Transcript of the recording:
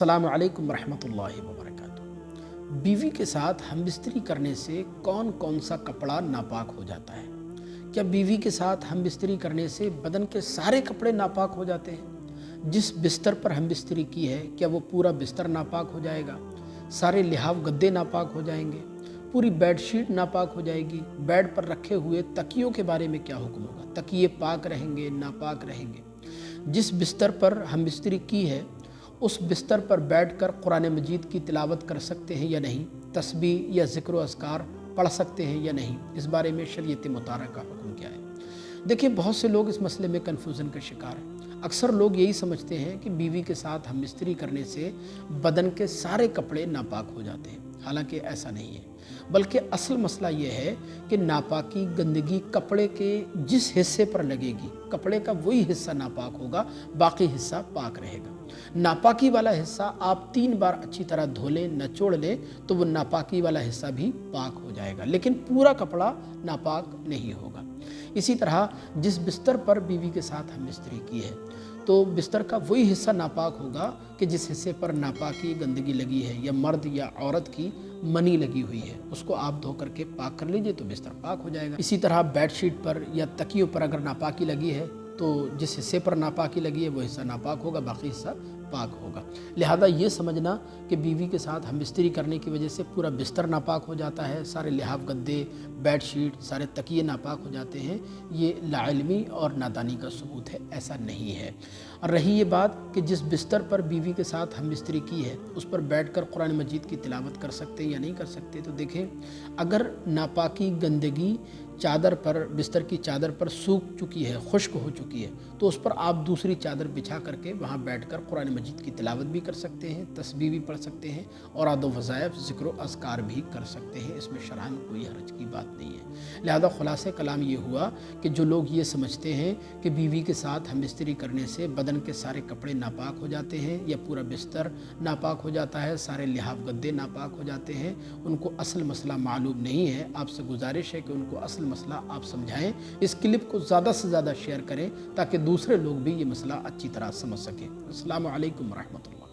अस्सलामु अलैकुम रहमतुल्लाहि व बरकातुहू। बीवी के साथ हमबिस्तरी करने से कौन कौन सा कपड़ा नापाक हो जाता है? क्या बीवी के साथ हमबिस्तरी करने से बदन के सारे कपड़े नापाक हो जाते हैं? जिस बिस्तर पर हमबिस्तरी की है क्या वो पूरा बिस्तर नापाक हो जाएगा? सारे लिहाफ गद्दे नापाक हो जाएंगे? पूरी बेडशीट नापाक हो जाएगी? बेड पर रखे हुए तकियों के बारे में क्या हुक्म होगा? तकिए पाक रहेंगे, नापाक रहेंगे? जिस बिस्तर पर हमबिस्तरी की है उस बिस्तर पर बैठकर कुरान मजीद की तिलावत कर सकते हैं या नहीं? तस्बीह या ज़िक्र व अज़कार पढ़ सकते हैं या नहीं? इस बारे में शरीयत मुतारा का हुक्म क्या है? देखिए, बहुत से लोग इस मसले में कन्फ्यूज़न का शिकार हैं। अक्सर लोग यही समझते हैं कि बीवी के साथ हमबिस्तरी करने से बदन के सारे कपड़े नापाक हो जाते हैं। हालांकि ऐसा नहीं है, बल्कि असल मसला ये है कि नापाकी, गंदगी कपड़े के जिस हिस्से पर लगेगी, कपड़े का वही हिस्सा नापाक होगा, बाकी हिस्सा पाक रहेगा। नापाकी वाला हिस्सा आप 3 बार अच्छी तरह धो लें, नचोड़ लें, तो वो नापाकी वाला हिस्सा भी पाक हो जाएगा, लेकिन पूरा कपड़ा नापाक नहीं होगा। इसी तरह जिस बिस्तर पर बीवी के साथ हमबिस्तरी की है तो बिस्तर का वही हिस्सा नापाक होगा कि जिस हिस्से पर नापाकी, गंदगी लगी है, या मर्द या औरत की मनी लगी हुई है, उसको आप धो करके पाक कर लीजिए तो बिस्तर पाक हो जाएगा। इसी तरह बेडशीट पर या तकियों पर अगर नापाकी लगी है तो जिस हिस्से पर नापाकी लगी है वो हिस्सा नापाक होगा, बाकी हिस्सा पाक होगा। लिहाजा ये समझना कि बीवी के साथ हमबिस्तरी करने की वजह से पूरा बिस्तर नापाक हो जाता है, सारे लिहाफ गद्दे, बेडशीट, सारे तकिए नापाक हो जाते हैं, ये लाइल्मी और नादानी का सबूत है, ऐसा नहीं है। और रही ये बात कि जिस बिस्तर पर बीवी के साथ हमबिस्तरी की है उस पर बैठकर कुरान मजीद की तिलावत कर सकते हैं या नहीं कर सकते, तो देखें, अगर नापाकी, गंदगी चादर पर, बिस्तर की चादर पर सूख चुकी है, खुश्क हो चुकी है, तो उस पर आप दूसरी चादर बिछा करके वहाँ बैठकर कुरान मजीद की तिलावत भी कर सकते हैं, तस्बीह भी पढ़ सकते हैं और आदो वज़ाइफ, ज़िक्र व अज़कार भी कर सकते हैं। इसमें शरअन कोई हर्ज की बात नहीं है। लिहाजा खुलासे कलाम ये हुआ कि जो लोग ये समझते हैं कि बीवी के साथ हमबिस्तरी करने से बदन के सारे कपड़े नापाक हो जाते हैं या पूरा बिस्तर नापाक हो जाता है, सारे लिहाफ गद्दे नापाक हो जाते हैं, उनको असल मसला मालूम नहीं है। आपसे गुजारिश है कि उनको असल मसला आप समझाएं। इस क्लिप को ज़्यादा से ज़्यादा शेयर करें ताकि दूसरे लोग भी ये मसला अच्छी तरह समझ सकें। अस्सलामु अलैकुम रहमतुल्लाह।